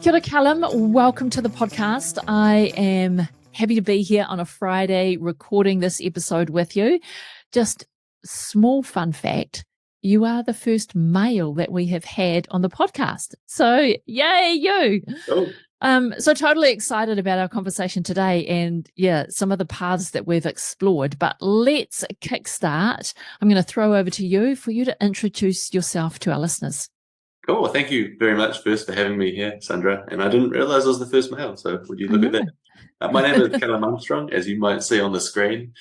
Kia ora, Callum. Welcome to the podcast. I am happy to be here on a Friday recording this episode with you. Just small fun fact, you are the first male that we have had on the podcast. So yay, you. Oh. So totally excited about our conversation today and some of the paths that we've explored. But let's kickstart. I'm going to throw over to you for you to introduce yourself to our listeners. Cool. Well, thank you very much first for having me here, Sandra. And I didn't realize I was the first male, so would you look at that? My name is Callum Armstrong, as you might see on the screen.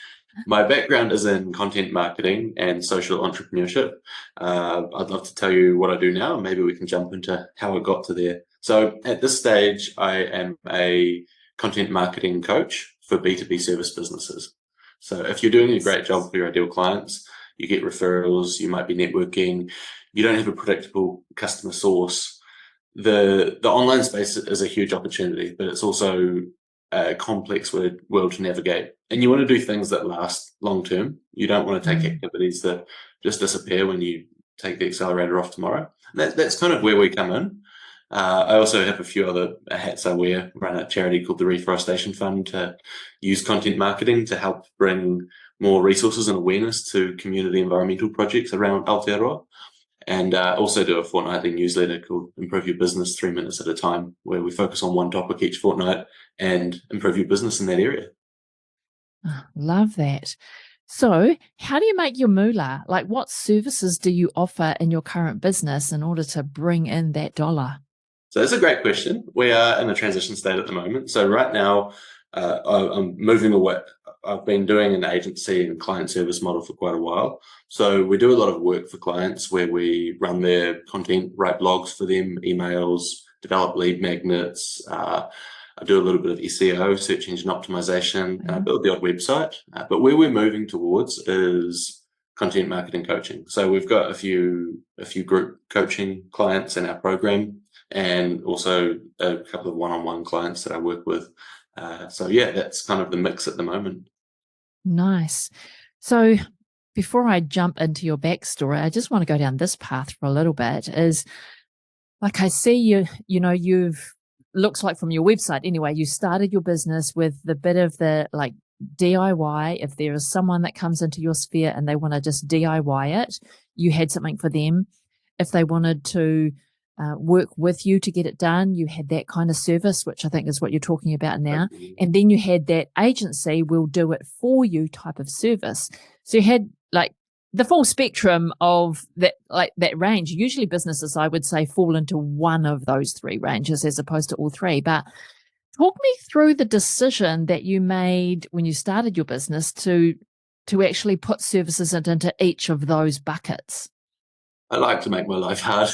My background is in content marketing and social entrepreneurship. I'd love to tell you what I do now, and maybe we can jump into how I got to there. So at this stage, I am a content marketing coach for B2B service businesses. So if you're doing a great job for your ideal clients, you get referrals, you might be networking, you don't have a predictable customer source. The online space is a huge opportunity, but it's also a complex world to navigate. And you want to do things that last long term. You don't want to take activities that just disappear when you take the accelerator off tomorrow. That's kind of where we come in. I also have a few other hats I wear. Run a charity called the Reforestation Fund to use content marketing to help bring more resources and awareness to community environmental projects around Aotearoa. And also do a fortnightly newsletter called Improve Your Business 3 minutes at a time, where we focus on one topic each fortnight and improve your business in that area. Oh, love that. So how do you make your moolah? Like, what services do you offer in your current business in order to bring in that dollar? So that's a great question. We are in a transition state at the moment. So right now, I'm moving away. I've been doing an agency and client service model for quite a while. So we do a lot of work for clients where we run their content, write blogs for them, emails, develop lead magnets. I do a little bit of SEO, search engine optimization, and I build the odd website. But where we're moving towards is content marketing coaching. So we've got a few group coaching clients in our program, and also a couple of one-on-one clients that I work with. That's kind of the mix at the moment. Nice. So before I jump into your backstory, I just want to go down this path for a little bit. Is like, I see you've looks like from your website anyway, you started your business with the bit of the like DIY. If there is someone that comes into your sphere and they want to just DIY it, you had something for them. If they wanted to work with you to get it done, you had that kind of service, which I think is what you're talking about now. And then you had that agency will do it for you type of service. So you had like the full spectrum of that, like that range. Usually businesses, I would say, fall into one of those three ranges as opposed to all three. But talk me through the decision that you made when you started your business to actually put services into each of those buckets. I like to make my life hard.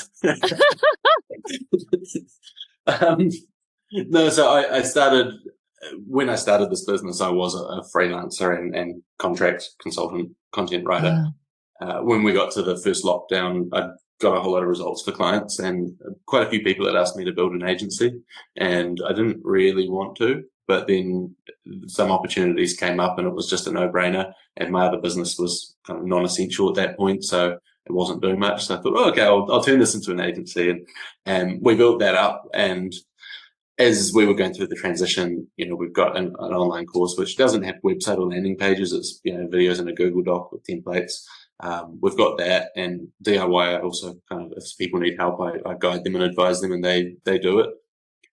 When I started this business, I was a freelancer and contract consultant, content writer. When we got to the first lockdown, I got a whole lot of results for clients, and quite a few people had asked me to build an agency, and I didn't really want to, but then some opportunities came up and it was just a no-brainer, and my other business was kind of non-essential at that point, so it wasn't doing much. So I thought, I'll turn this into an agency, and we built that up. And as we were going through the transition, we've got an online course which doesn't have website or landing pages. It's videos in a Google Doc with templates. We've got that, and DIY. I also kind of, if people need help, I guide them and advise them, and they do it.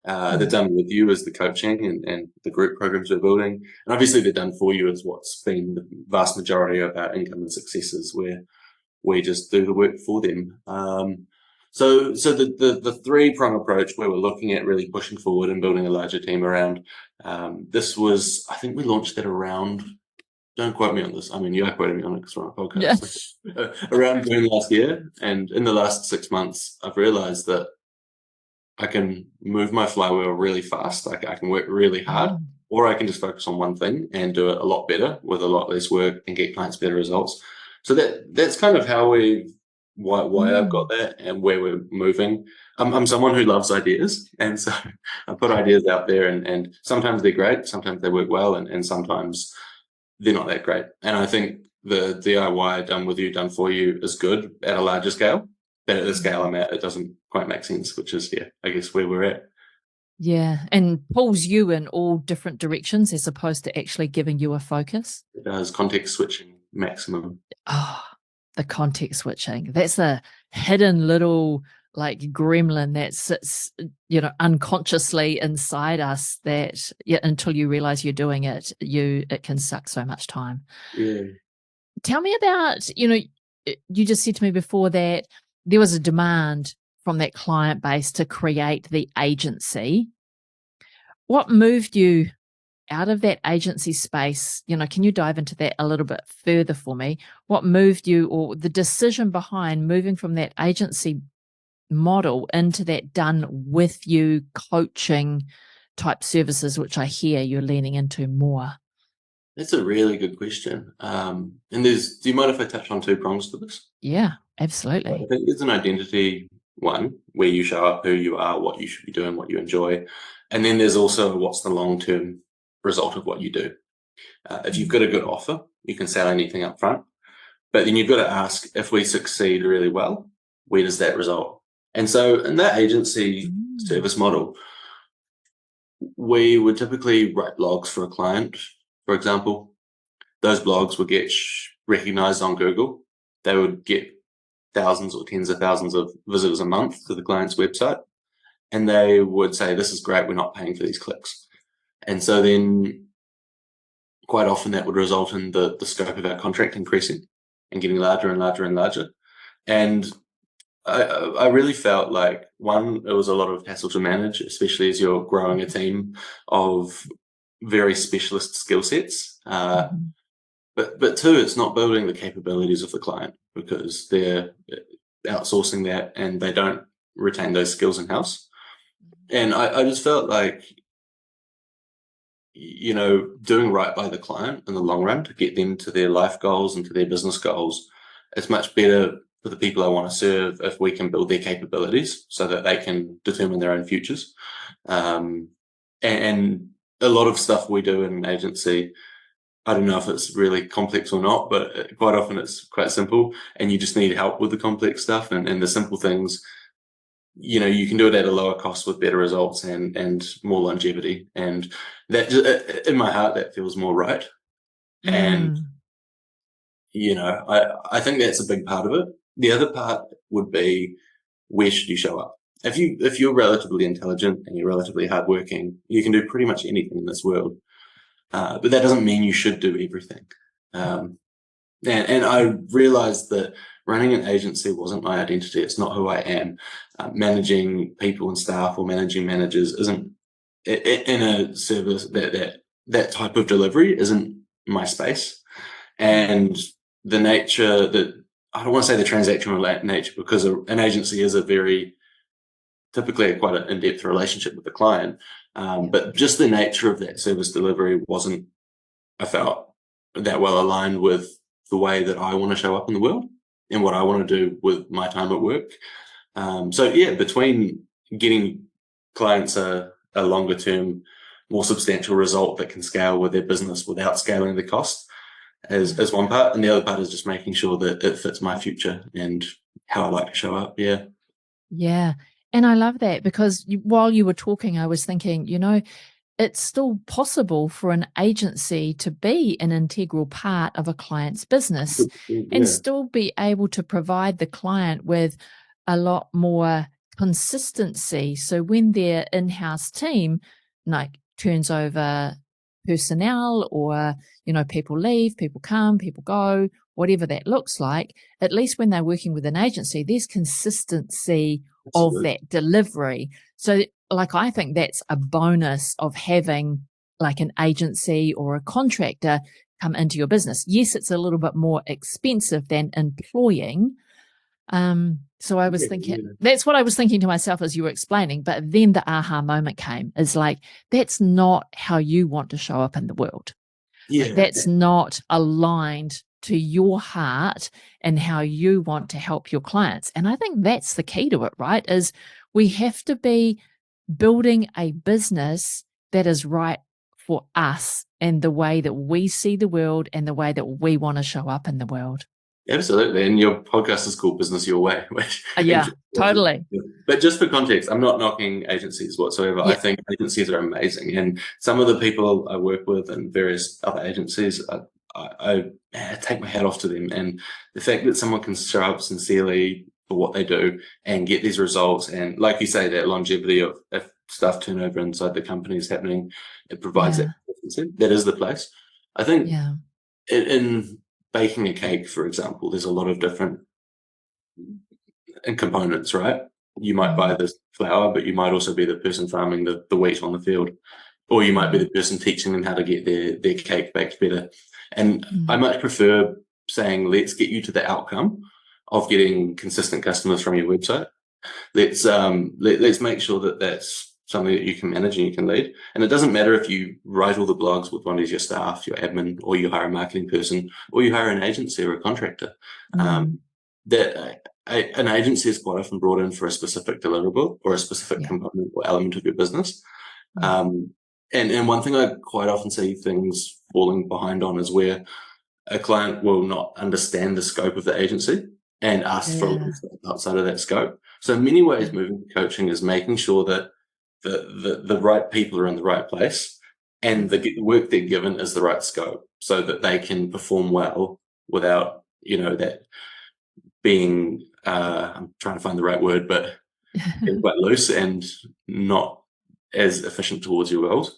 They're done with you as the coaching and the group programs we're building, and obviously they're done for you as what's been the vast majority of our income and successes, where we just do the work for them. So the three-prong approach where we're looking at really pushing forward and building a larger team around, this was, I think we launched that around, don't quote me on this, I mean, you are quoting me on it because we're on a podcast, around June last year. And in the last 6 months, I've realized that I can move my flywheel really fast. I can work really hard, or I can just focus on one thing and do it a lot better with a lot less work and get clients better results. So that's kind of how why I've got that and where we're moving. I'm someone who loves ideas, and so I put ideas out there, and sometimes they're great, sometimes they work well, and sometimes they're not that great. And I think the DIY, done with you, done for you, is good at a larger scale. But at the scale I'm at, it doesn't quite make sense, which is, I guess where we're at. Yeah. And pulls you in all different directions as opposed to actually giving you a focus. It does context switching maximum. Oh, the context switching. That's a hidden little like gremlin that sits, unconsciously inside us that until you realize you're doing it, it can suck so much time. Yeah. Tell me about, you just said to me before that there was a demand from that client base to create the agency. What moved you out of that agency space? Can you dive into that a little bit further for me? What moved you, or the decision behind moving from that agency model into that done with you coaching type services, which I hear you're leaning into more? That's a really good question. And do you mind if I touch on two prongs to this? Yeah, I absolutely. think there's an identity one where you show up, who you are, what you should be doing, what you enjoy. And then there's also what's the long-term result of what you do. If you've got a good offer, you can sell anything up front. But then you've got to ask, if we succeed really well, where does that result? And so in that agency service model, we would typically write blogs for a client, for example. Those blogs would get recognized on Google. They would get thousands or tens of thousands of visitors a month to the client's website. And they would say, this is great, we're not paying for these clicks. And so then quite often that would result in the scope of our contract increasing and getting larger and larger and larger. And I really felt like, one, it was a lot of hassle to manage, especially as you're growing a team of very specialist skill sets. But two, it's not building the capabilities of the client because they're outsourcing that and they don't retain those skills in-house. And I just felt like, doing right by the client in the long run to get them to their life goals and to their business goals, it's much better for the people I want to serve if we can build their capabilities so that they can determine their own futures. And a lot of stuff we do in an agency, I don't know if it's really complex or not, but quite often it's quite simple and you just need help with the complex stuff and the simple things. You can do it at a lower cost with better results and more longevity. And that, in my heart, that feels more right. And, I think that's a big part of it. The other part would be, where should you show up? If you're relatively intelligent and you're relatively hardworking, you can do pretty much anything in this world. But that doesn't mean you should do everything. And I realized that running an agency wasn't my identity. It's not who I am. Managing people and staff or managing managers isn't in a service that type of delivery isn't my space. And the nature that, I don't want to say the transactional nature, because an agency is typically quite an in-depth relationship with the client. But just the nature of that service delivery wasn't, I felt, that well aligned with the way that I want to show up in the world and what I want to do with my time at work. Between getting clients a longer term, more substantial result that can scale with their business without scaling the cost is one part. And the other part is just making sure that it fits my future and how I like to show up. Yeah. Yeah. And I love that because while you were talking, I was thinking, it's still possible for an agency to be an integral part of a client's business and still be able to provide the client with a lot more consistency. So when their in-house team turns over personnel or, people leave, people come, people go, whatever that looks like, at least when they're working with an agency, there's consistency of that delivery. So I think that's a bonus of having an agency or a contractor come into your business. Yes, it's a little bit more expensive than employing. So I was thinking, that's what I was thinking to myself as you were explaining, but then the aha moment came, is that's not how you want to show up in the world. That's not aligned to your heart and how you want to help your clients. And I think that's the key to it, right? Is we have to be building a business that is right for us and the way that we see the world and the way that we want to show up in the world. Absolutely. And your podcast is called Business Your Way, which Yeah, totally. but just for context, I'm not knocking agencies whatsoever. I Yeah, think agencies are amazing. And some of the people I work with and various other agencies, I take my hat off to them. And the fact that someone can show up sincerely for what they do and get these results, and like you say, that longevity of if staff turnover inside the company is happening, it provides that yeah, consistency. That is the place. I think yeah, in baking a cake, for example, there's a lot of different components, right? You might buy mm, the flour, but you might also be the person farming the wheat on the field, or you might be mm, the person teaching them how to get their cake baked better. And I mm, much prefer saying, let's get you to the outcome of getting consistent customers from your website. Let's make sure that that's something that you can manage and you can lead. And it doesn't matter if you write all the blogs with one of your staff, your admin, or you hire a marketing person, or you hire an agency or a contractor. mm, That an agency is quite often brought in for a specific deliverable or a specific yeah, component or element of your business. yeah, Um, and one thing I quite often see things falling behind on is where a client will not understand the scope of the agency and ask for a lot yeah, of stuff outside of that scope. So in many ways, yeah, moving to coaching is making sure that the right people are in the right place and yeah. the work they're given is the right scope so that they can perform well without, that being, I'm trying to find the right word, but being quite loose and not as efficient towards your goals.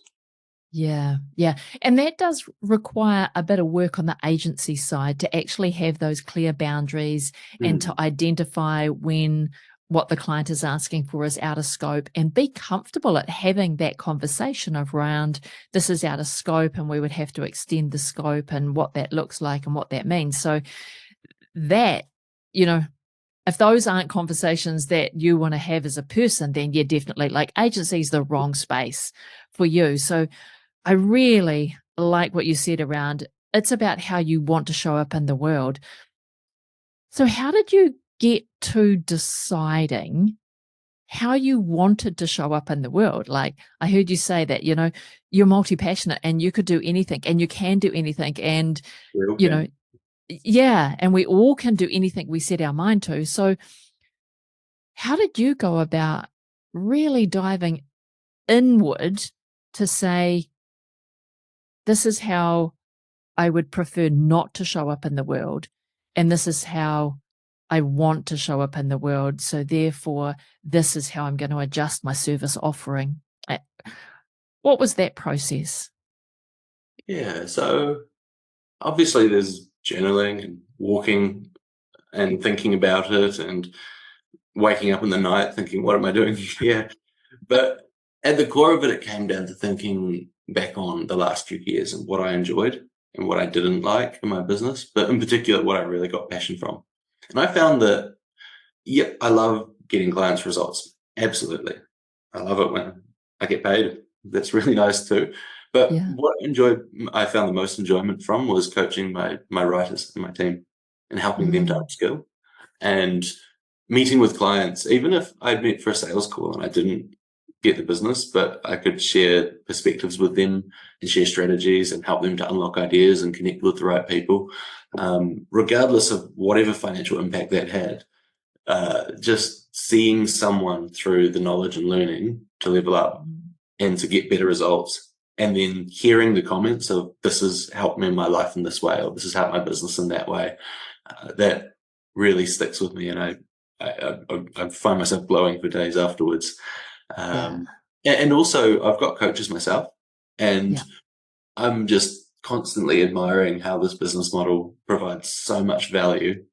Yeah, yeah. And that does require a bit of work on the agency side to actually have those clear boundaries and to Mm, identify when what the client is asking for is out of scope and be comfortable at having that conversation around this is out of scope and we would have to extend the scope and what that looks like and what that means. So that, you know, if those aren't conversations that you want to have as a person, then yeah, definitely like agency is the wrong space for you. So I really like what you said around it's about how you want to show up in the world. So, how did you get to deciding how you wanted to show up in the world? Like, I heard you say that, you're multi passionate and you could do anything and you can do anything. And, we all you know, can. yeah, and we all can do anything we set our mind to. So, how did you go about really diving inward to say, this is how I would prefer not to show up in the world. And this is how I want to show up in the world. So therefore, this is how I'm going to adjust my service offering. Uh, What was that process? Yeah. So obviously there's journaling and walking and thinking about it and waking up in the night thinking, what am I doing here? But at the core of it, it came down to thinking back on the last few years and what I enjoyed and what I didn't like in my business, but in particular, what I really got passion from. And I found that, yep, I love getting clients' results. Absolutely. I love it when I get paid. That's really nice too. But Yeah. what I found the most enjoyment from was coaching my writers and my team and helping them to Mm, upskill and meeting with clients, even if I'd met for a sales call and I didn't get the business, but I could share perspectives with them and share strategies and help them to unlock ideas and connect with the right people, regardless of whatever financial impact that had. Just seeing someone through the knowledge and learning to level up mm, and to get better results. And then hearing the comments of this has helped me in my life in this way, or this has helped my business in that way, that really sticks with me. And I find myself glowing for days afterwards. yeah. And also, I've got coaches myself, and Yeah. I'm just constantly admiring how this business model provides so much value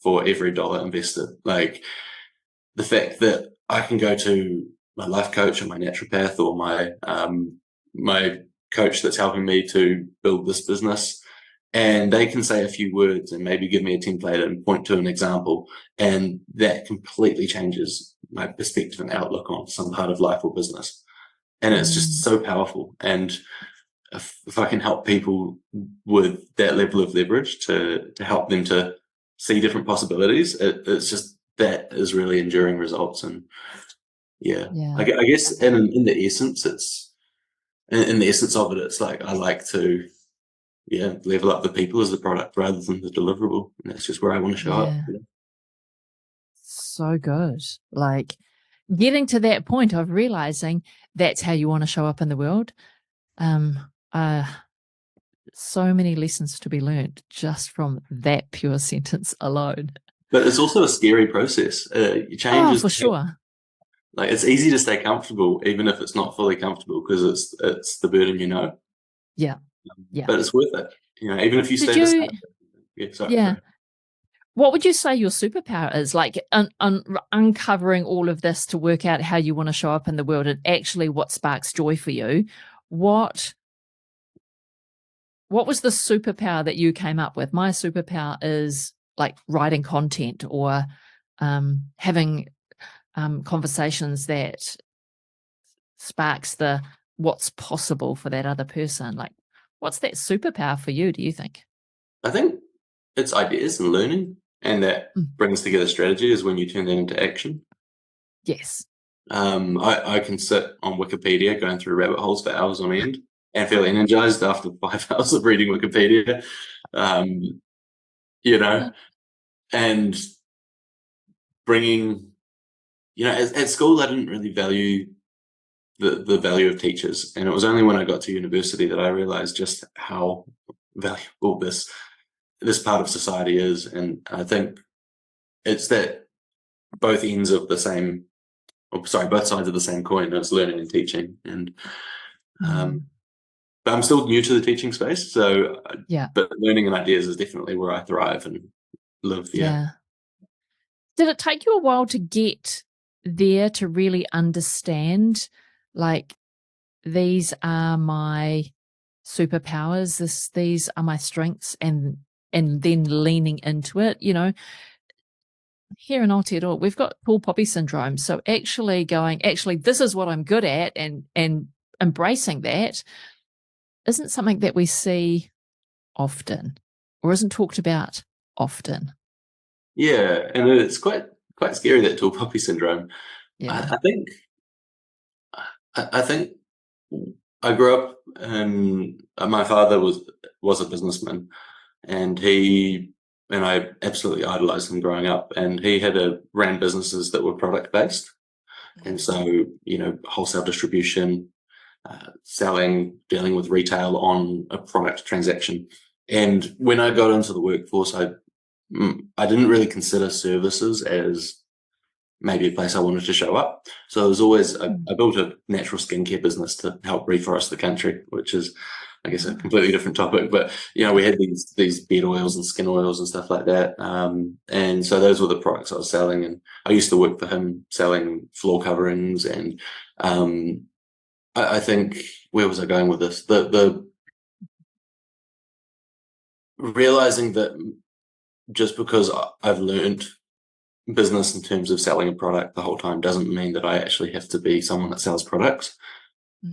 for every dollar invested. Like the fact that I can go to my life coach or my naturopath or my coach that's helping me to build this business, and they can say a few words and maybe give me a template and point to an example, and that completely changes my perspective and outlook on some part of life or business. And it's just Mm, so powerful. And if I can help people with that level of leverage to help them to see different possibilities, it's just that is really enduring results. And yeah, yeah. I guess Okay. in the essence, it's in the essence of it, it's like I like to level up the people as the product rather than the deliverable. And that's just where I want to show up. So good. Like getting to that point of realizing that's how you want to show up in the world. So many lessons to be learned just from that pure sentence alone. But it's also a scary process. Change for sure. Like it's easy to stay comfortable, even if it's not fully comfortable, because it's the burden, Yeah. But it's worth it, even if you stay the same. Sorry. What would you say your superpower is? Like uncovering all of this to work out how you want to show up in the world and actually what sparks joy for you. What was the superpower that you came up with? My superpower is like writing content or having conversations that sparks the what's possible for that other person. Like, what's that superpower for you, do you think? I think it's ideas and learning, and that brings together strategy is when you turn that into action. Yes. I can sit on Wikipedia going through rabbit holes for hours on end and feel energized after 5 hours of reading Wikipedia, and bringing, at school, I didn't really value the value of teachers. And it was only when I got to university that I realized just how valuable this part of society is. And I think it's that both sides of the same coin. It's learning and teaching. And but I'm still new to the teaching space. So but learning and ideas is definitely where I thrive and live. Yeah. Did it take you a while to get there to really understand, like, these are my superpowers, these are my strengths, and then leaning into it? Here in Aotearoa, we've got tall poppy syndrome. So actually this is what I'm good at, and embracing that isn't something that we see often or isn't talked about often. Yeah, and it's quite scary, that tall poppy syndrome. Yeah. I think I grew up and my father was a businessman, and I absolutely idolized him growing up. And he ran businesses that were product based, and so wholesale distribution, selling, dealing with retail on a product transaction. And when I got into the workforce, I didn't really consider services as maybe a place I wanted to show up. So it was always, I built a natural skincare business to help reforest the country, which is, I guess, a completely different topic. But, we had these beard oils and skin oils and stuff like that. And so those were the products I was selling. And I used to work for him selling floor coverings. And I think, where was I going with this? The realizing that just because I've learned business in terms of selling a product the whole time doesn't mean that I actually have to be someone that sells products.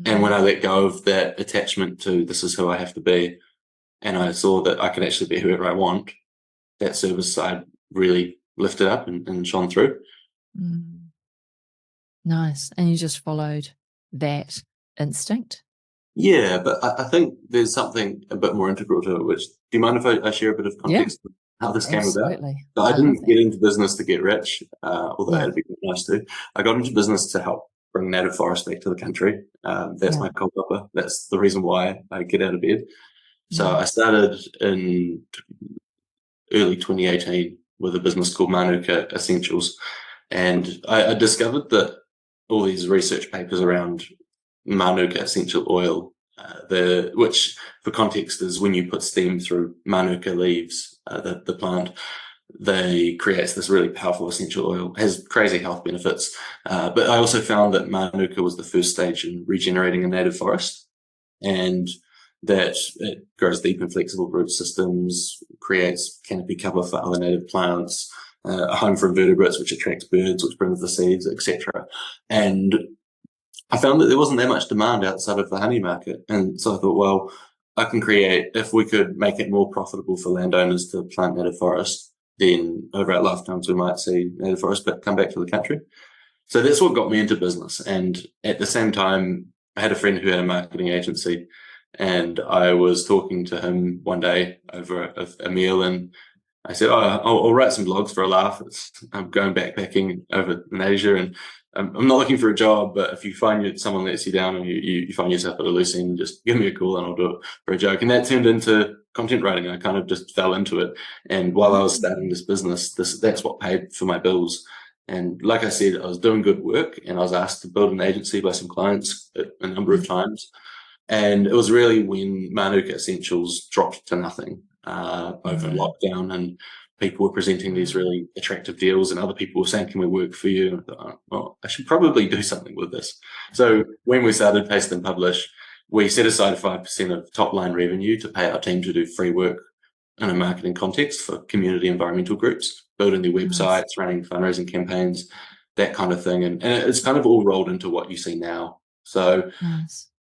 And when I let go of that attachment to this is who I have to be, and I saw that I can actually be whoever I want, that service side really lifted up and shone through. Nice. And you just followed that instinct? Yeah, but I think there's something a bit more integral to it, which, do you mind if I share a bit of context of how this came about? So I didn't get into business to get rich, although that'd be nice too. I got into business to help bring native forest back to the country. That's my kaupapa. That's the reason why I get out of bed. So I started in early 2018 with a business called Manuka Essentials. And I discovered that all these research papers around Manuka essential oil, which for context is when you put steam through Manuka leaves, the plant, they creates this really powerful essential oil, has crazy health benefits. But I also found that Manuka was the first stage in regenerating a native forest, and that it grows deep and flexible root systems, creates canopy cover for other native plants, a home for invertebrates, which attracts birds, which brings the seeds, etc. And I found that there wasn't that much demand outside of the honey market. And so I thought, well, if we could make it more profitable for landowners to plant native forest, then over our lifetimes we might see native forest come back to the country. So that's what got me into business. And at the same time, I had a friend who had a marketing agency, And I was talking to him one day over a meal, and I said, "Oh, I'll write some blogs for a laugh. I'm going backpacking over in Asia, and I'm not looking for a job. But if you find someone lets you down, and you find yourself at a loose end, just give me a call, and I'll do it for a joke." And that turned into content writing. I kind of just fell into it. And while I was starting this business, that's what paid for my bills. And like I said, I was doing good work, and I was asked to build an agency by some clients a number of times. And it was really when Manuka Essentials dropped to nothing over lockdown, and people were presenting these really attractive deals, and other people were saying, "Can we work for you?" And I thought, "Oh, well, I should probably do something with this." So when we started Paste and Publish, we set aside 5% of top line revenue to pay our team to do free work in a marketing context for community environmental groups, building their websites, running fundraising campaigns, that kind of thing. And it's kind of all rolled into what you see now. So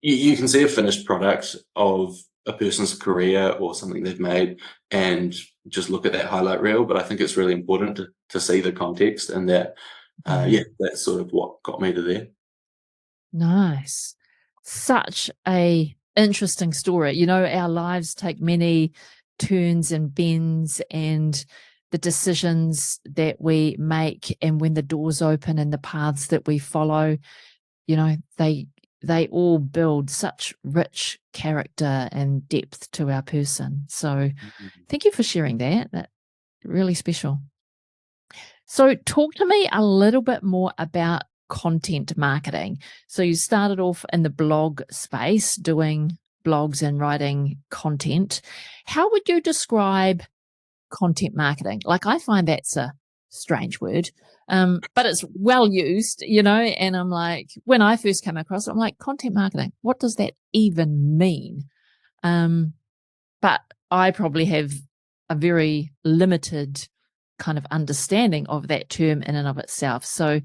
you can see a finished product of a person's career or something they've made and just look at that highlight reel. But I think it's really important to see the context, and that, that's sort of what got me to there. Nice. Such a interesting story. You know, our lives take many turns and bends, and the decisions that we make, and when the doors open and the paths that we follow, you know, they all build such rich character and depth to our person. So thank you for sharing that. That's really special. So talk to me a little bit more about content marketing. So you started off in the blog space doing blogs and writing content. How would you describe content marketing? Like, I find that's a strange word, but it's well used, you know, and I'm like, when I first came across it, I'm like, content marketing, what does that even mean? But I probably have a very limited kind of understanding of that term in and of itself. So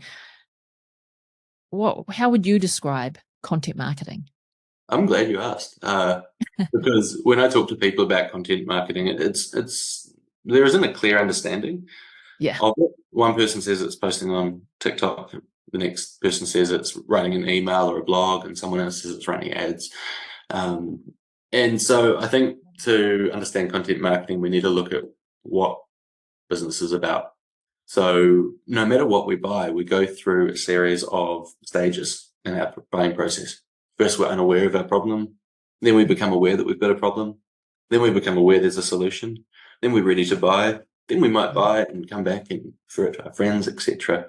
how would you describe content marketing? I'm glad you asked, because when I talk to people about content marketing, there isn't a clear understanding of it. One person says it's posting on TikTok, the next person says it's writing an email or a blog, and someone else says it's running ads. And so I think to understand content marketing, we need to look at what business is about. So no matter what we buy, we go through a series of stages in our buying process. First, we're unaware of our problem. Then we become aware that we've got a problem. Then we become aware there's a solution. Then we're ready to buy. Then we might buy it and come back and refer it to our friends, etc.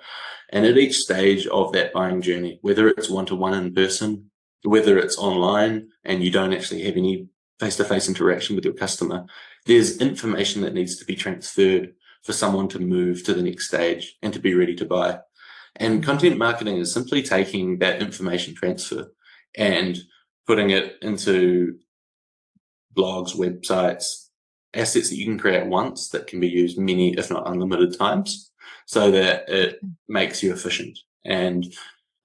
And at each stage of that buying journey, whether it's one-to-one in person, whether it's online and you don't actually have any face-to-face interaction with your customer, there's information that needs to be transferred for someone to move to the next stage and to be ready to buy. And content marketing is simply taking that information transfer and putting it into blogs, websites, assets that you can create once that can be used many, if not unlimited times, so that it makes you efficient. And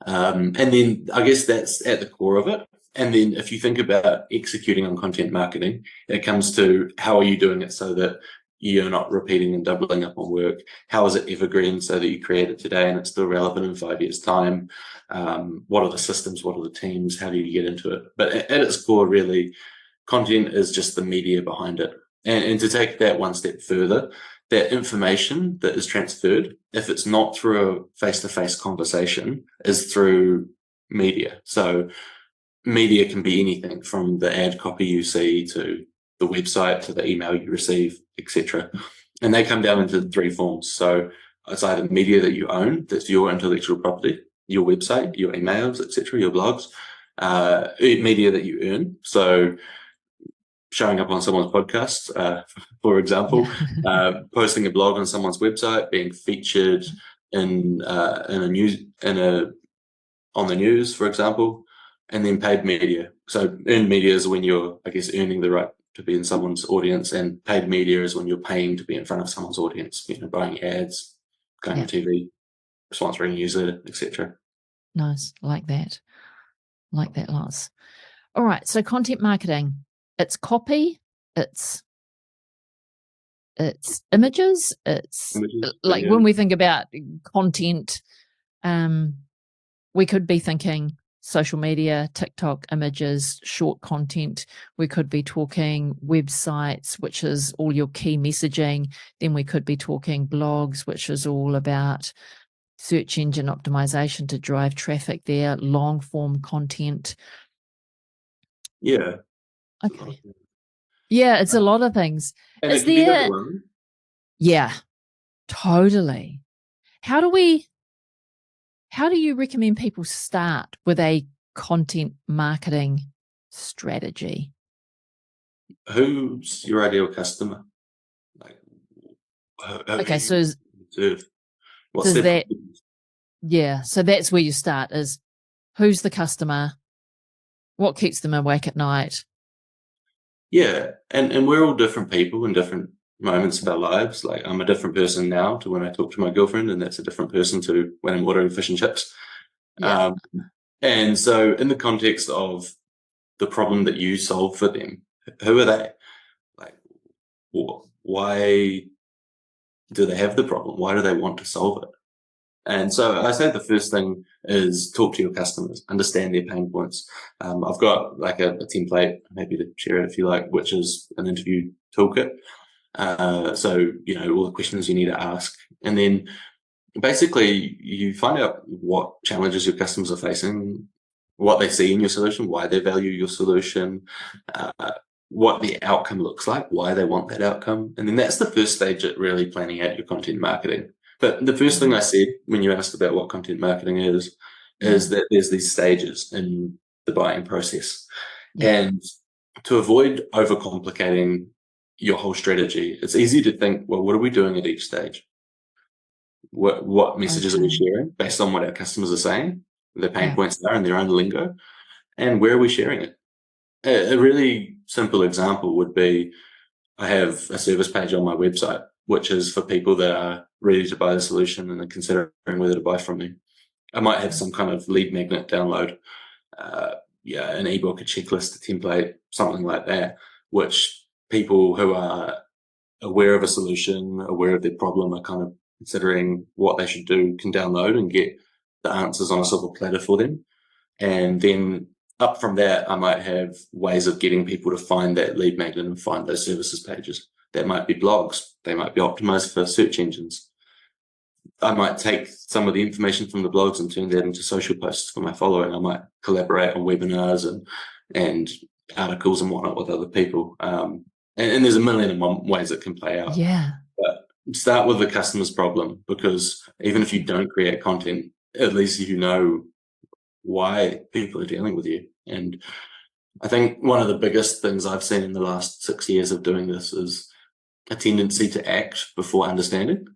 then I guess that's at the core of it. And then if you think about executing on content marketing, it comes to how are you doing it so that you're not repeating and doubling up on work? How is it evergreen so that you create it today and it's still relevant in 5 years' time? What are the systems? What are the teams? How do you get into it? But at its core, really, content is just the media behind it. And to take that one step further, that information that is transferred, if it's not through a face-to-face conversation, is through media. So media can be anything from the ad copy you see to the website to the email you receive, etc. And they come down into 3 forms. So it's either media that you own, that's your intellectual property, your website, your emails, etc., your blogs, media that you earn. So showing up on someone's podcast, for example, posting a blog on someone's website, being featured on the news, for example, and then paid media. So earned media is when you're, I guess, earning the right to be in someone's audience, and paid media is when you're paying to be in front of someone's audience, buying ads, going on TV, sponsoring a newsletter, etc. Nice. Like that lots. All right. So content marketing, it's copy, it's images, like when we think about content, we could be thinking social media, TikTok images, short content. We could be talking websites, which is all your key messaging. Then we could be talking blogs, which is all about search engine optimization to drive traffic there, long form content. Yeah. Okay. Yeah, it's a lot of things. And Is it can be there? overwhelming. Yeah, totally. How do you recommend people start with a content marketing strategy? Who's your ideal customer? Like, Okay, so what's does their that, problems? yeah, so that's where you start is who's the customer, what keeps them awake at night? Yeah, and we're all different people in different moments of our lives. Like I'm a different person now to when I talk to my girlfriend, and that's a different person to when I'm ordering fish and chips. Yeah. Um, and so, in the context of the problem that you solve for them, who are they? Like, why do they have the problem? Why do they want to solve it? And so I say the first thing is talk to your customers, understand their pain points. I've got like a template, I'm happy to share it if you like, which is an interview toolkit. So, you know, all the questions you need to ask. And then basically you find out what challenges your customers are facing, what they see in your solution, why they value your solution, what the outcome looks like, why they want that outcome. And then that's the first stage at really planning out your content marketing. But the first thing I said when you asked about what content marketing is that there's these stages in the buying process. Yeah. And to avoid overcomplicating your whole strategy, it's easy to think, well, what are we doing at each stage? What messages are we Okay. sharing based on what our customers are saying, their pain Yeah. points are in their own lingo, and where are we sharing it? A really simple example would be I have a service page on my website, which is for people that are ready to buy the solution and are considering whether to buy from me. I might have some kind of lead magnet download, an ebook, a checklist, a template, something like that, which people who are aware of a solution, aware of their problem, are kind of considering what they should do, can download and get the answers on a silver platter for them. And then up from that, I might have ways of getting people to find that lead magnet and find those services pages. That might be blogs. They might be optimized for search engines. I might take some of the information from the blogs and turn that into social posts for my following. I might collaborate on webinars and articles and whatnot with other people. And there's a million and one ways it can play out. Yeah. But start with the customer's problem, because even if you don't create content, at least you know why people are dealing with you. And I think one of the biggest things I've seen in the last 6 years of doing this is a tendency to act before understanding.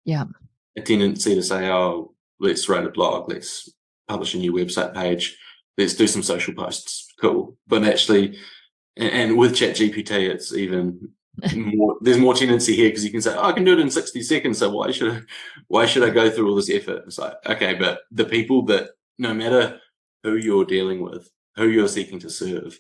Yeah. A tendency to say, oh, let's write a blog, let's publish a new website page, let's do some social posts. Cool. But actually, and with ChatGPT, it's even more, there's more tendency here because you can say, oh, I can do it in 60 seconds. So why should I go through all this effort? It's like, okay, but the people that, no matter who you're dealing with, who you're seeking to serve,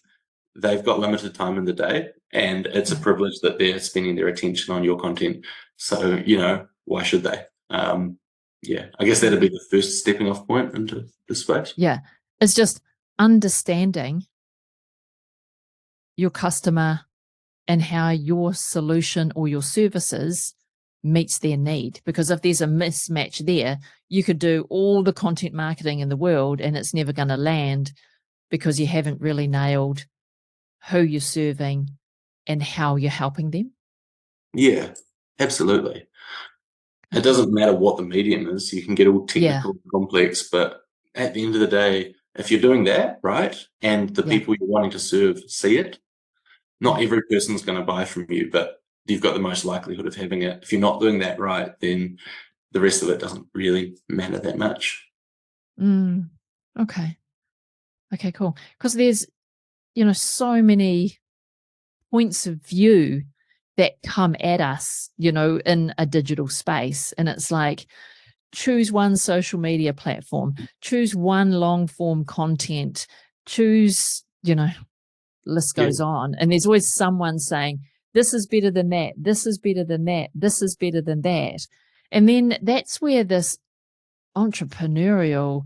they've got limited time in the day, and it's a privilege that they're spending their attention on your content. So, you know, why should they? I guess that'd be the first stepping off point into this space. Yeah. It's just understanding your customer and how your solution or your services meets their need. Because if there's a mismatch there, you could do all the content marketing in the world and it's never going to land because you haven't really nailed who you're serving and how you're helping them. Yeah, absolutely. It doesn't matter what the medium is. You can get all technical and complex, but at the end of the day, if you're doing that right, and the people you're wanting to serve see it, not every person's going to buy from you, but you've got the most likelihood of having it. If you're not doing that right, then the rest of it doesn't really matter that much. Okay. Okay, cool. Because there's, so many points of view that come at us, in a digital space. And it's like, choose one social media platform, choose one long form content, choose, list goes on. And there's always someone saying, this is better than that. This is better than that. This is better than that. And then that's where this entrepreneurial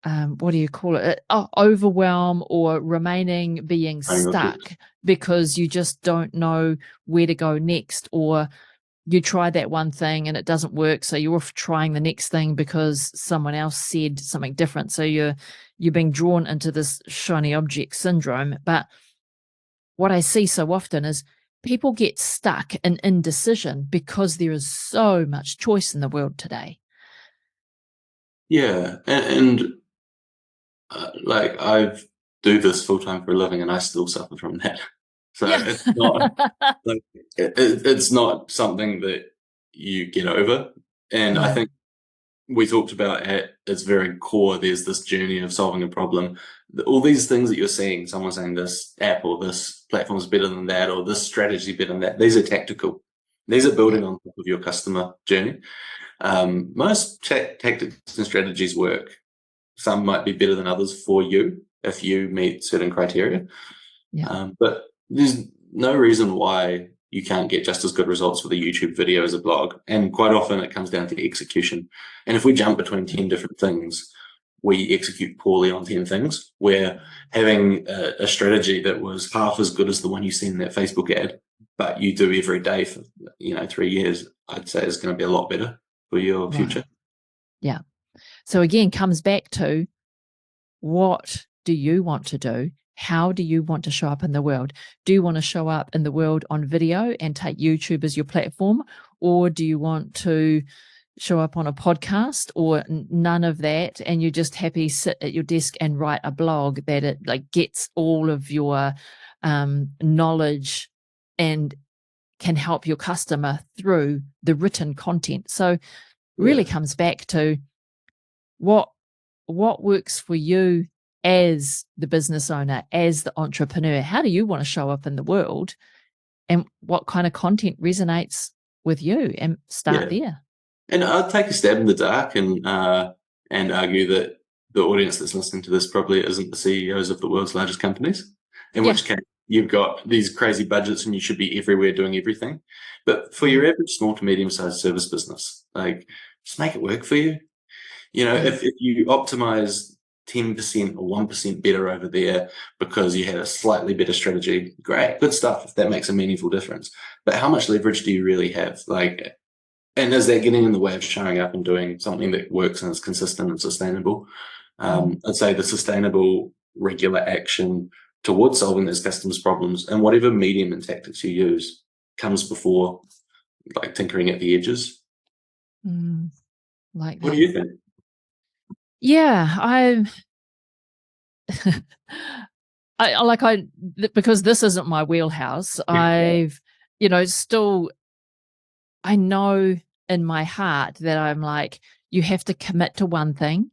what do you call it? Overwhelm or being stuck because you just don't know where to go next, or you try that one thing and it doesn't work, so you're off trying the next thing because someone else said something different. So you're being drawn into this shiny object syndrome. But what I see so often is people get stuck in indecision because there is so much choice in the world today. Yeah, and like I do this full time for a living, and I still suffer from that. So Yeah. it's not like it's not something that you get over. And I Yeah. think we talked about at its very core, there's this journey of solving a problem. All these things that you're seeing, someone saying this app or this platform is better than that, or this strategy better than that, these are tactical. These are building on top of your customer journey. Most tactics and strategies work. Some might be better than others for you if you meet certain criteria. Yeah. But there's no reason why you can't get just as good results with a YouTube video as a blog. And quite often it comes down to execution. And if we jump between 10 different things, we execute poorly on 10 things, where having a strategy that was half as good as the one you see in that Facebook ad, but you do every day for 3 years, I'd say is going to be a lot better for your future. Right. Yeah. So again, comes back to, what do you want to do? How do you want to show up in the world? Do you want to show up in the world on video and take YouTube as your platform? Or do you want to show up on a podcast, or none of that, and you're just happy sit at your desk and write a blog that it like gets all of your knowledge and can help your customer through the written content? So really comes back to what works for you as the business owner, as the entrepreneur. How do you want to show up in the world, and what kind of content resonates with you, and start there. And I'd take a stab in the dark and argue that the audience that's listening to this probably isn't the CEOs of the world's largest companies, in which case you've got these crazy budgets and you should be everywhere doing everything. But for your average small to medium-sized service business, like, just make it work for you. If you optimize 10% or 1% better over there because you had a slightly better strategy, great, good stuff, if that makes a meaningful difference. But how much leverage do you really have? And is that getting in the way of showing up and doing something that works and is consistent and sustainable? I'd say the sustainable, regular action towards solving those customers' problems, and whatever medium and tactics you use, comes before like tinkering at the edges. Like What that. do you think? Yeah, because this isn't my wheelhouse. I've, still, I know in my heart that I'm like, you have to commit to one thing.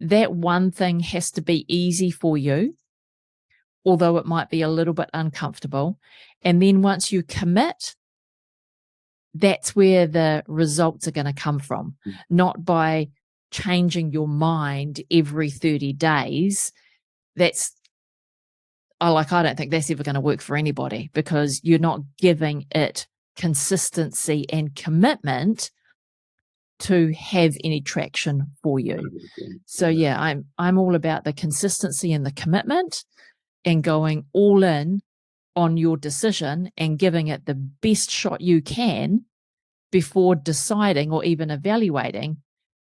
That one thing has to be easy for you, although it might be a little bit uncomfortable. And then once you commit, that's where the results are going to come from, not by changing your mind every 30 days. I don't think that's ever going to work for anybody, because you're not giving it consistency and commitment to have any traction for you. So yeah, I'm all about the consistency and the commitment, and going all in on your decision and giving it the best shot you can before deciding or even evaluating,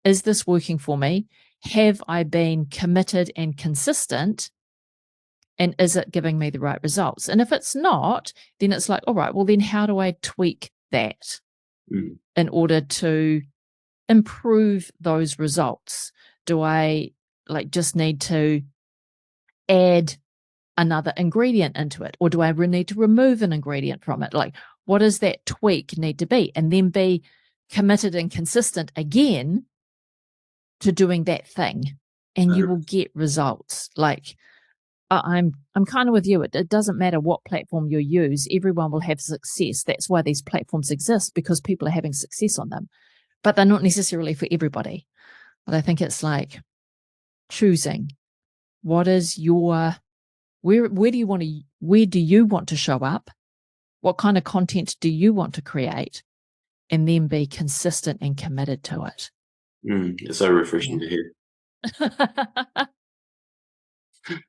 is this working for me? Have I been committed and consistent? And is it giving me the right results? And if it's not, then it's like, all right, well, then how do I tweak that in order to improve those results? Do I just need to add another ingredient into it? Or do I need to remove an ingredient from it? What does that tweak need to be? And then be committed and consistent again to doing that thing, and you will get results. I'm kind of with you. It doesn't matter what platform you use. Everyone will have success. That's why these platforms exist, because people are having success on them. But they're not necessarily for everybody. But I think it's like choosing what is your, where do you want to show up? What kind of content do you want to create? And then be consistent and committed to it. It's so refreshing to hear.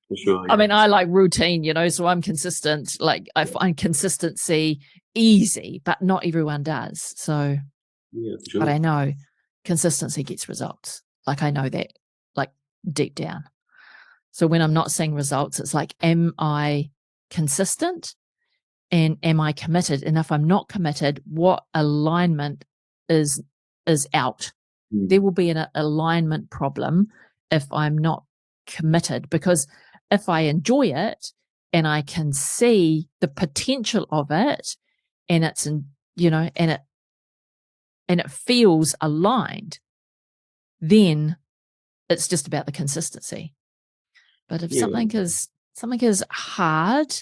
For sure. I mean, I like routine, so I'm consistent. Like I find consistency easy, but not everyone does. So, sure. But I know consistency gets results. Like I know that, like deep down. So when I'm not seeing results, it's like, am I consistent and am I committed? And if I'm not committed, what alignment is out? There will be an alignment problem if I'm not committed, because if I enjoy it and I can see the potential of it, and it's and it feels aligned, then it's just about the consistency. But if something is hard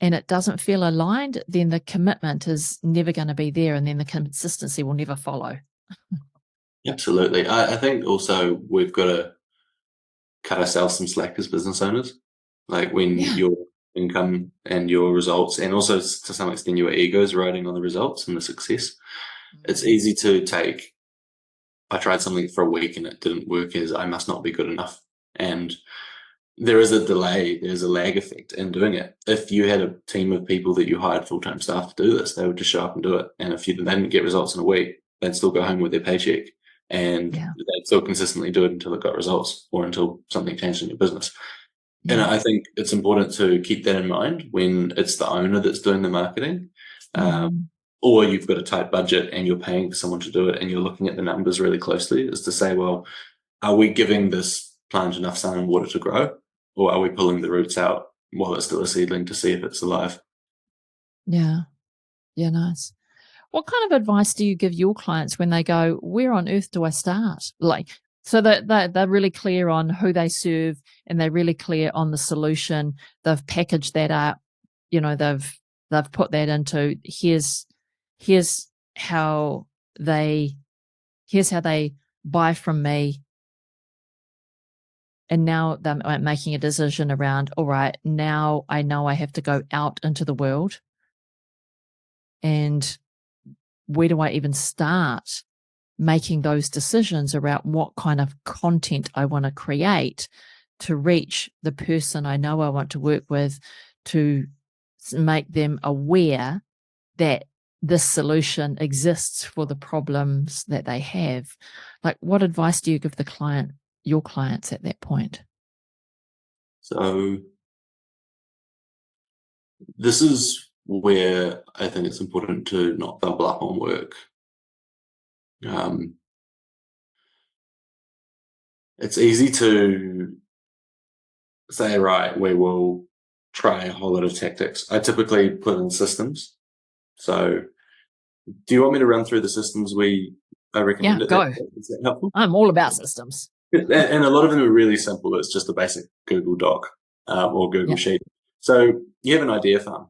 and it doesn't feel aligned, then the commitment is never going to be there, and then the consistency will never follow. Absolutely. I think also we've got to cut ourselves some slack as business owners. Like when your income and your results, and also to some extent your ego is riding on the results and the success, it's easy to take, I tried something for a week and it didn't work, as I must not be good enough. And there is a delay, there's a lag effect in doing it. If you had a team of people that you hired full-time staff to do this, they would just show up and do it. And if they didn't get results in a week, they'd still go home with their paycheck, and they'd still consistently do it until it got results or until something changed in your business. And I think it's important to keep that in mind when it's the owner that's doing the marketing, or you've got a tight budget and you're paying for someone to do it and you're looking at the numbers really closely, is to say, well, are we giving this plant enough sun and water to grow, or are we pulling the roots out while it's still a seedling to see if it's alive? Yeah. Yeah, nice. What kind of advice do you give your clients when they go, where on earth do I start? Like, so that they're really clear on who they serve and they're really clear on the solution. They've packaged that up, they've put that into here's how they buy from me. And now they're making a decision around, all right, now I know I have to go out into the world. And where do I even start making those decisions around what kind of content I want to create to reach the person I know I want to work with, to make them aware that this solution exists for the problems that they have? Like, what advice do you give your clients at that point? So this is where I think it's important to not double up on work. It's easy to say, right, we will try a whole lot of tactics. I typically put in systems. So do you want me to run through the systems I recommend? Yeah, go. Is that helpful? I'm all about systems. And a lot of them are really simple. It's just a basic Google Doc or Google Sheet. So you have an idea farm.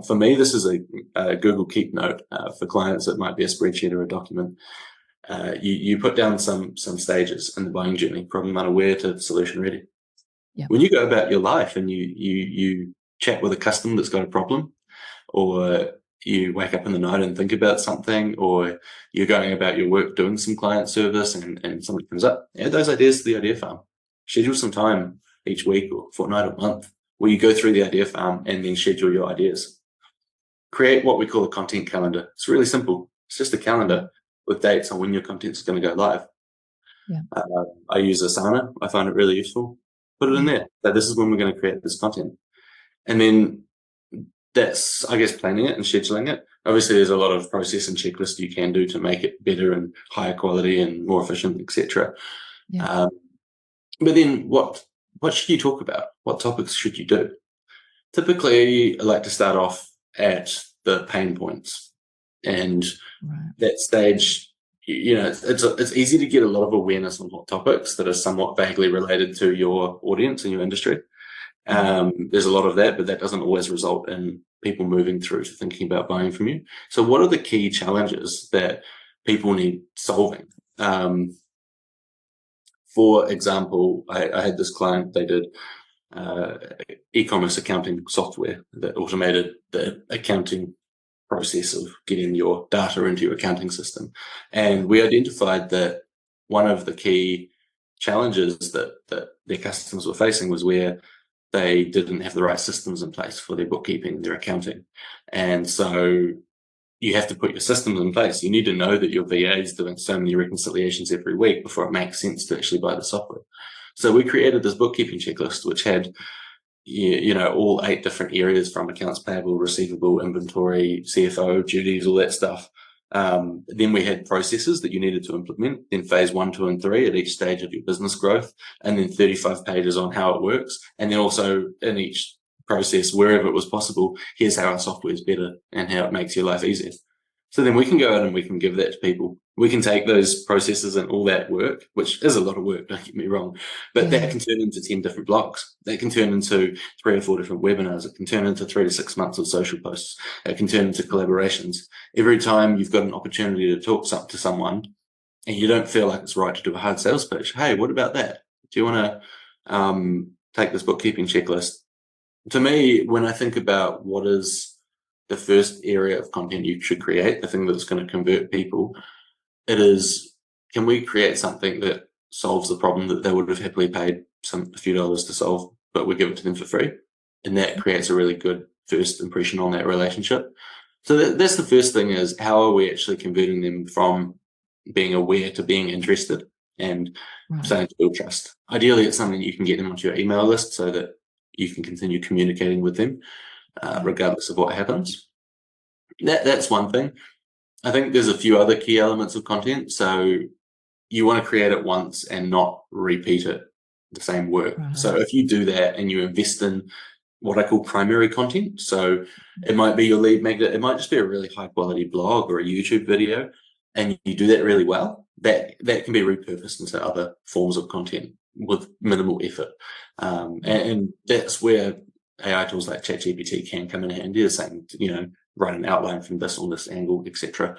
For me, this is a Google Keep Note. For clients, it might be a spreadsheet or a document. You put down some stages in the buying journey, problem unaware to solution ready. When you go about your life and you chat with a customer that's got a problem, or you wake up in the night and think about something, or you're going about your work doing some client service and something comes up, add those ideas to the idea farm. Schedule some time each week or fortnight or month where you go through the idea farm and then schedule your ideas. Create what we call a content calendar. It's really simple. It's just a calendar with dates on when your content's going to go live. I use Asana. I find it really useful. Put it in there. So this is when we're going to create this content. And then that's, I guess, planning it and scheduling it. Obviously, there's a lot of process and checklists you can do to make it better and higher quality and more efficient, etc. But then what should you talk about? What topics should you do? Typically, I like to start off at the pain points. And that stage, it's easy to get a lot of awareness on hot topics that are somewhat vaguely related to your audience and your industry. There's a lot of that, but that doesn't always result in people moving through to thinking about buying from you. So what are the key challenges that people need solving? For example, I had this client, they did e-commerce accounting software that automated the accounting process of getting your data into your accounting system. And we identified that one of the key challenges that their customers were facing was where they didn't have the right systems in place for their bookkeeping and their accounting. And so you have to put your systems in place. You need to know that your VA is doing so many reconciliations every week before it makes sense to actually buy the software. So we created this bookkeeping checklist, which had all 8 different areas, from accounts payable, receivable, inventory, CFO, duties, all that stuff. Then we had processes that you needed to implement, then phase 1, 2, and 3 at each stage of your business growth, and then 35 pages on how it works. And then also in each process, wherever it was possible, here's how our software is better and how it makes your life easier. So then we can go out and we can give that to people. We can take those processes and all that work, which is a lot of work, don't get me wrong, but that can turn into 10 different blocks. That can turn into 3 or 4 different webinars. It can turn into 3 to 6 months of social posts. It can turn into collaborations. Every time you've got an opportunity to talk to someone and you don't feel like it's right to do a hard sales pitch, hey, what about that? Do you want to take this bookkeeping checklist? To me, when I think about what is the first area of content you should create, the thing that's going to convert people, it is, can we create something that solves the problem that they would have happily paid a few dollars to solve, but we give it to them for free? And that creates a really good first impression on that relationship. So that's the first thing, is how are we actually converting them from being aware to being interested and starting to build trust. Ideally, it's something you can get them onto your email list so that you can continue communicating with them regardless of what happens. That's one thing. I think there's a few other key elements of content. So you want to create it once and not repeat it, the same work. So if you do that and you invest in what I call primary content, so it might be your lead magnet, it might just be a really high quality blog or a YouTube video, and you do that really well, that can be repurposed into other forms of content with minimal effort. And that's where AI tools like ChatGPT can come in handy, is saying, write an outline from this on this angle, etc.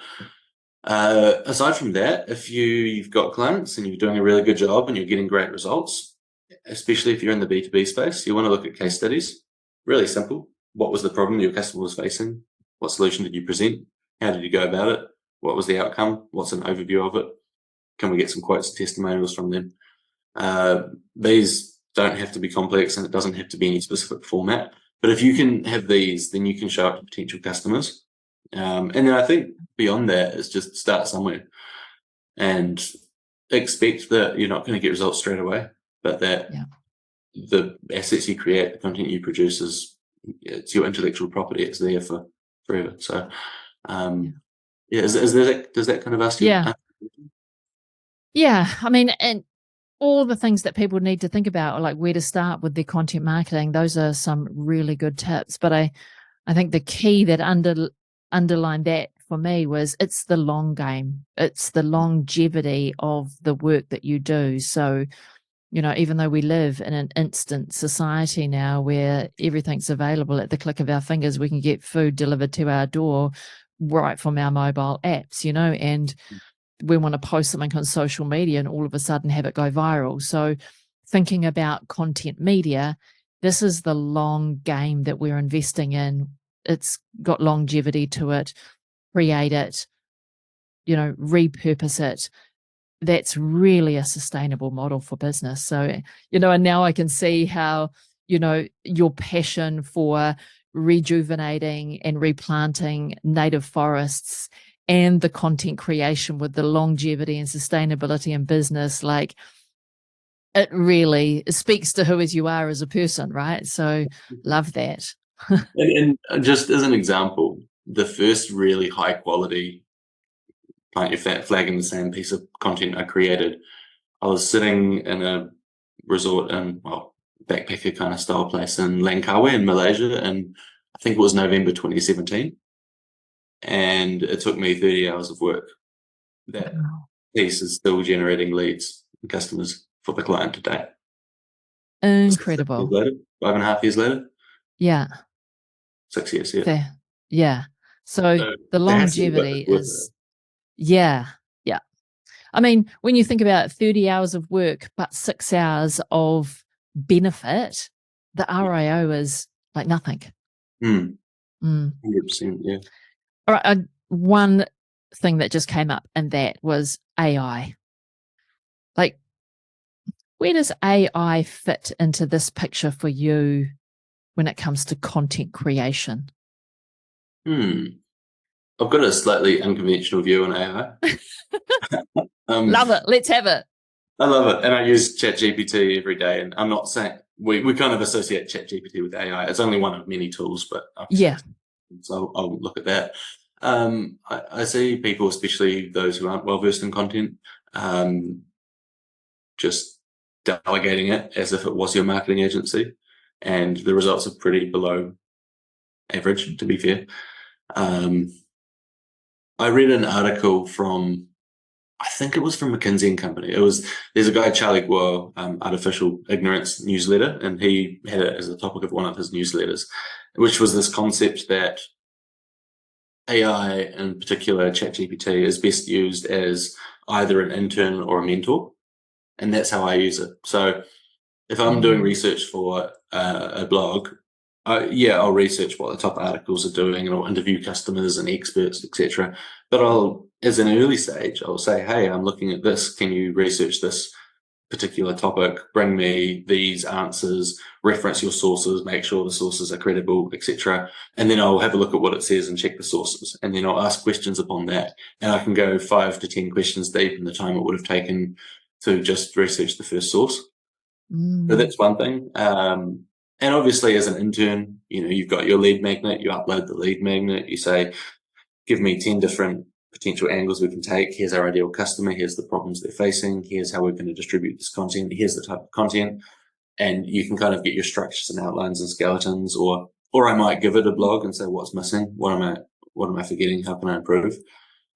Aside from that, if you've got clients and you're doing a really good job and you're getting great results, especially if you're in the B2B space, you want to look at case studies. Really simple. What was the problem your customer was facing? What solution did you present? How did you go about it? What was the outcome? What's an overview of it? Can we get some quotes and testimonials from them? These don't have to be complex, and it doesn't have to be any specific format. But if you can have these, then you can show it to potential customers. And then I think beyond that is just start somewhere and expect that you're not going to get results straight away, but that the assets you create, the content you produce, it's your intellectual property. It's there for forever. So, does that kind of ask you? Yeah. I mean, and all the things that people need to think about, like where to start with their content marketing, those are some really good tips. But I think the key that underlined that for me was, it's the long game. It's the longevity of the work that you do. So, even though we live in an instant society now where everything's available at the click of our fingers, we can get food delivered to our door right from our mobile apps, and we want to post something on social media and all of a sudden have it go viral. So thinking about content media, this is the long game that we're investing in. It's got longevity to it. Create it, repurpose it. That's really a sustainable model for business. So, and now I can see how, your passion for rejuvenating and replanting native forests and the content creation with the longevity and sustainability in business, like, it really speaks to who as you are as a person, right? So love that. And just as an example, the first really high quality plant your flag in the sand piece of content I created, I was sitting in a resort in, backpacker kind of style place in Langkawi in Malaysia, and I think it was November 2017. And it took me 30 hours of work. That piece is still generating leads and customers for the client today. Incredible. 5.5 years later. Yeah. 6 years, yeah. Yeah. So the longevity is, yeah. I mean, when you think about 30 hours of work, but 6 hours of benefit, the RIO is like nothing. 100%, yeah. All right. One thing that just came up, and that was AI. Like, where does AI fit into this picture for you when it comes to content creation? I've got a slightly unconventional view on AI. Love it. Let's have it. I love it. And I use ChatGPT every day. And I'm not saying we kind of associate ChatGPT with AI. It's only one of many tools, but yeah. So I'll look at that. I see people, especially those who aren't well versed in content, just delegating it as if it was your marketing agency, and the results are pretty below average, to be fair. I read an article from, I think it was from McKinsey & Company. There's a guy, Charlie Guo, Artificial Ignorance newsletter, and he had it as the topic of one of his newsletters, which was this concept that AI, in particular ChatGPT, is best used as either an intern or a mentor, and that's how I use it. So if I'm doing research for a blog, I'll research what the top articles are doing, and I'll interview customers and experts, etc. But as an early stage, I'll say, hey, I'm looking at this. Can you research this particular topic? Bring me these answers, reference your sources, make sure the sources are credible, etc. And then I'll have a look at what it says and check the sources. And then I'll ask questions upon that. And I can go 5 to 10 questions deep in the time it would have taken to just research the first source. So that's one thing. And obviously, as an intern, you've got your lead magnet, you upload the lead magnet, you say, give me 10 different potential angles we can take. Here's our ideal customer. Here's the problems they're facing. Here's how we're going to distribute this content. Here's the type of content. And you can kind of get your structures and outlines and skeletons, or I might give it a blog and say, what's missing? What am I forgetting? How can I improve?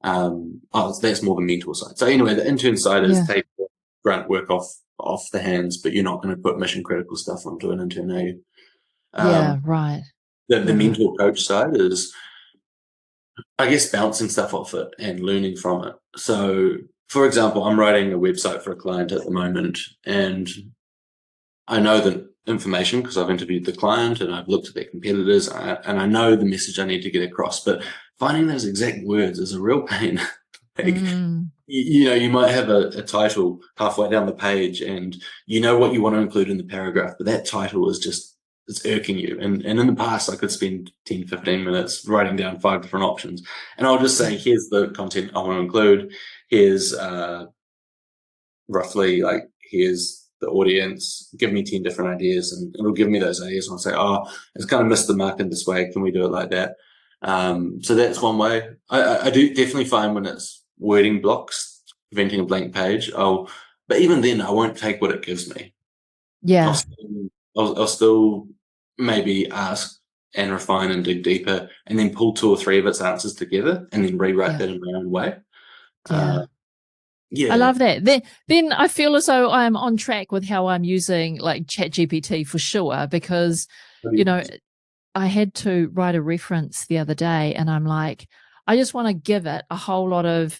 That's more the mentor side. So anyway, the intern side is take grunt work off the hands, but you're not going to put mission critical stuff onto an intern, are you? Right. The mentor coach side is, I guess, bouncing stuff off it and learning from it. So, for example, I'm writing a website for a client at the moment, and I know the information because I've interviewed the client and I've looked at their competitors, and I know the message I need to get across, but finding those exact words is a real pain. You might have a title halfway down the page and you know what you want to include in the paragraph, but that title is just, it's irking you. And in the past, I could spend 10, 15 minutes writing down 5 different options. And I'll just say, here's the content I want to include. Here's roughly here's the audience. Give me 10 different ideas, and it'll give me those ideas. And I'll say, it's kind of missed the mark in this way. Can we do it like that? So that's one way. I do definitely find when it's wording blocks, preventing a blank page, but even then I won't take what it gives me. Yeah. I'll still maybe ask and refine and dig deeper, and then pull 2 or 3 of its answers together and then rewrite that in my own way. I love that. Then I feel as though I'm on track with how I'm using ChatGPT for sure, because I had to write a reference the other day, and I'm like, I just want to give it a whole lot of,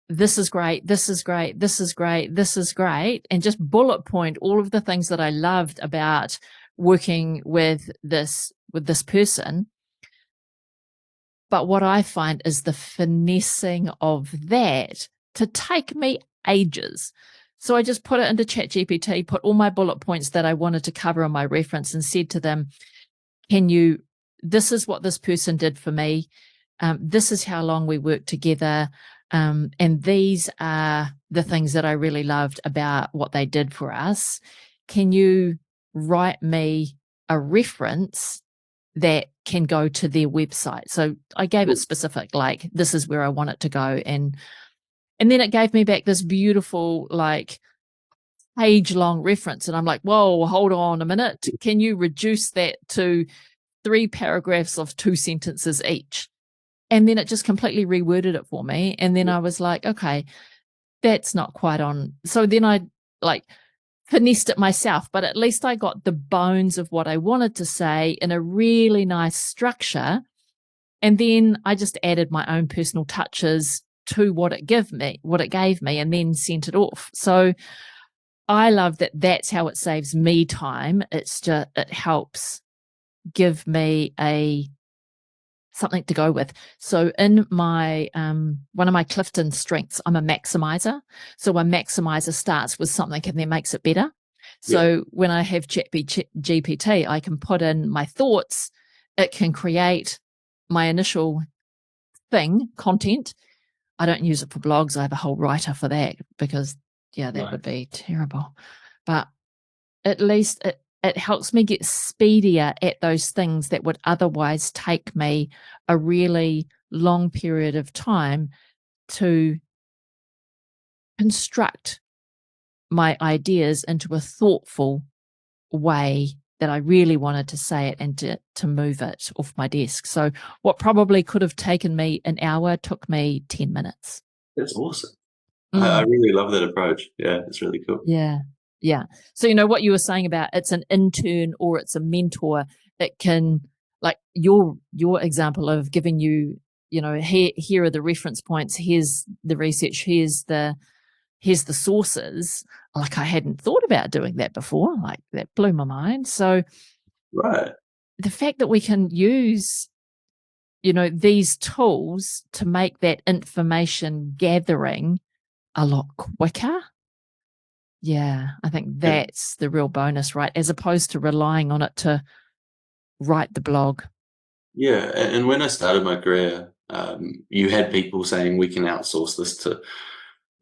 this is great, this is great, this is great, this is great, and just bullet point all of the things that I loved about working with this person. But what I find is the finessing of that to take me ages. So I just put it into ChatGPT, put all my bullet points that I wanted to cover in my reference, and said to them, this is what this person did for me. This is how long we worked together. And these are the things that I really loved about what they did for us. Can you write me a reference that can go to their website? So I gave it specific, this is where I want it to go. And then it gave me back this beautiful, page-long reference. And I'm like, whoa, hold on a minute. Can you reduce that to 3 paragraphs of 2 sentences each? And then it just completely reworded it for me. And then I was like, okay, that's not quite on. So then I finessed it myself, but at least I got the bones of what I wanted to say in a really nice structure. And then I just added my own personal touches to what it gave me, and then sent it off. So I love that. That's how it saves me time. It helps give me something to go with. So in my one of my Clifton strengths, I'm a maximizer. So a maximizer starts with something and then makes it better. So when I have GPT, I can put in my thoughts. It can create my initial content. I don't use it for blogs. I have a whole writer for that because, that would be terrible. But at least it helps me get speedier at those things that would otherwise take me a really long period of time to construct my ideas into a thoughtful way that I really wanted to say it and to move it off my desk. So what probably could have taken me an hour took me 10 minutes. That's awesome. I really love that approach. Yeah, it's really cool. Yeah. Yeah. So, what you were saying about it's an intern or it's a mentor, it can, like your example of giving you, here are the reference points, here's the research, here's the sources. Like I hadn't thought about doing that before. Like that blew my mind. So the fact that we can use, these tools to make that information gathering a lot quicker. Yeah, I think that's the real bonus, right? As opposed to relying on it to write the blog. Yeah, and when I started my career, you had people saying we can outsource this to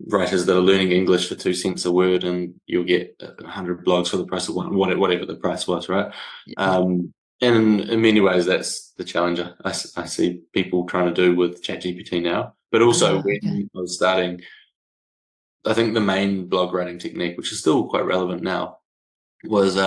writers that are learning English for 2 cents a word, and you'll get 100 blogs for the price of one, whatever the price was, right? And in many ways, that's the challenge I see people trying to do with ChatGPT now. But also when I was starting, I think the main blog writing technique, which is still quite relevant now, was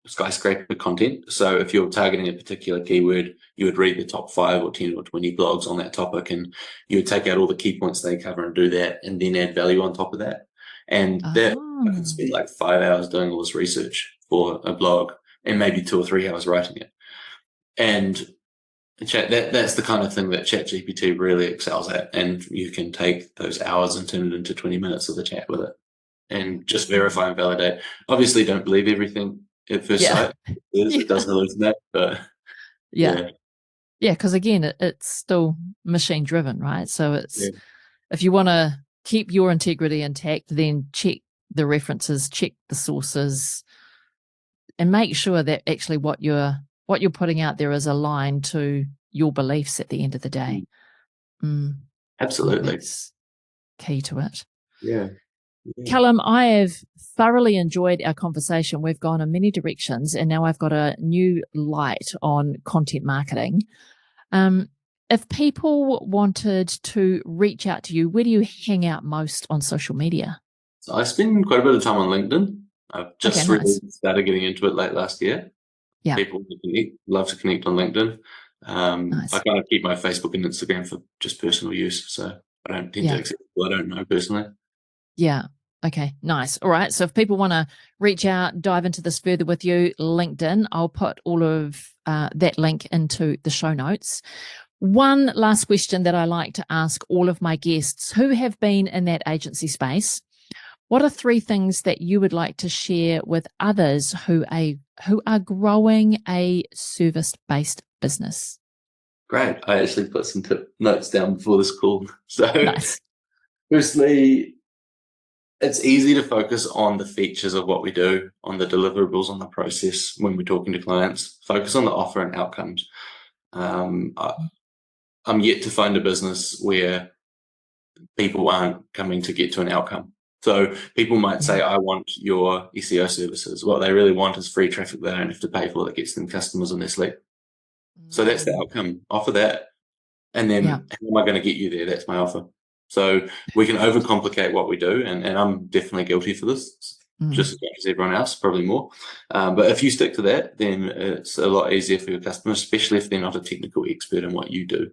skyscraper content. So if you're targeting a particular keyword, you would read the top 5 or 10 or 20 blogs on that topic, and you would take out all the key points they cover and do that, and then add value on top of that. And that I could spend like 5 hours doing all this research for a blog and maybe 2 or 3 hours writing it. And that's the kind of thing that ChatGPT really excels at. And you can take those hours and turn it into 20 minutes of a chat with it and just verify and validate. Obviously, don't believe everything at first sight. It does hallucinate, but because again, it's still machine driven, right? So it's if you want to keep your integrity intact, then check the references, check the sources, and make sure that actually what you're putting out there is aligned to your beliefs at the end of the day. Absolutely, that's key to it. Yeah. Callum, I have thoroughly enjoyed our conversation. We've gone in many directions, and now I've got a new light on content marketing. If people wanted to reach out to you, where do you hang out most on social media? So I spend quite a bit of time on LinkedIn. I've just really started getting into it late last year. People love to connect on LinkedIn. I kind of keep my Facebook and Instagram for just personal use, so I don't tend to accept people I don't know personally. Yeah. Okay, nice. All right. So if people want to reach out, dive into this further with you, LinkedIn, I'll put all of that link into the show notes. One last question that I like to ask all of my guests who have been in that agency space. What are 3 things that you would like to share with others who are growing a service-based business? Great. I actually put some notes down before this call. So firstly, it's easy to focus on the features of what we do, on the deliverables, on the process when we're talking to clients. Focus on the offer and outcomes. I'm yet to find a business where people aren't coming to get to an outcome. So people might say, I want your SEO services. What they really want is free traffic they don't have to pay for that gets them customers on their sleep. So that's the outcome. Offer that. And then how am I going to get you there? That's my offer. So we can overcomplicate what we do. And I'm definitely guilty for this, just as much as everyone else, probably more. But if you stick to that, then it's a lot easier for your customers, especially if they're not a technical expert in what you do.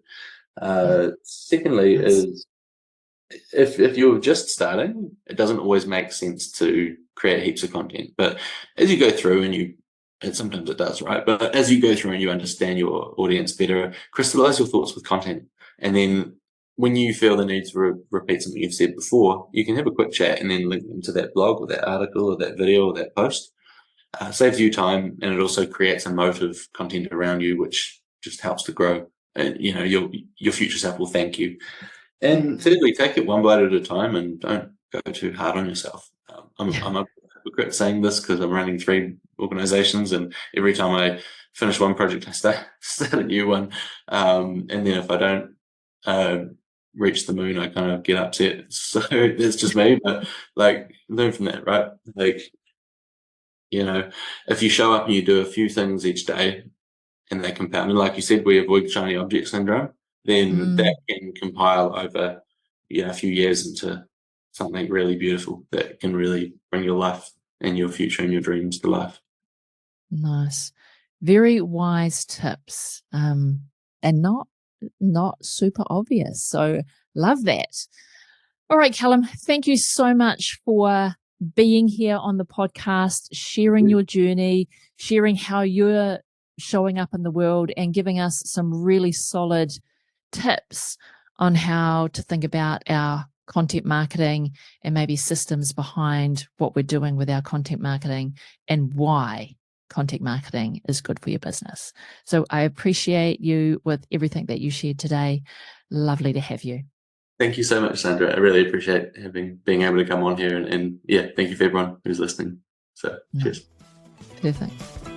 Secondly is if you're just starting, it doesn't always make sense to create heaps of content. But as you go through and sometimes it does, right? But as you go through and you understand your audience better, crystallize your thoughts with content. And then when you feel the need to repeat something you've said before, you can have a quick chat and then link them to that blog or that article or that video or that post. Saves you time, and it also creates a moat of content around you, which just helps to grow. And, your future self will thank you. And thirdly, take it one bite at a time and don't go too hard on yourself. I'm a hypocrite saying this because I'm running 3 organizations, and every time I finish one project, I start a new one. And then if I don't reach the moon, I kind of get upset. So that's just me, but like, learn from that, right? Like, if you show up and you do a few things each day and they compound, and like you said, we avoid shiny object syndrome, then that can compile over a few years into something really beautiful that can really bring your life and your future and your dreams to life. Nice. Very wise tips, and not super obvious. So love that. All right, Callum, thank you so much for being here on the podcast, sharing your journey, sharing how you're showing up in the world, and giving us some really solid tips on how to think about our content marketing and maybe systems behind what we're doing with our content marketing and why content marketing is good for your business. So I appreciate you with everything that you shared today. Lovely to have you. Thank you so much, Sandra. I really appreciate being able to come on here, and yeah, thank you for everyone who's listening. So cheers. Perfect.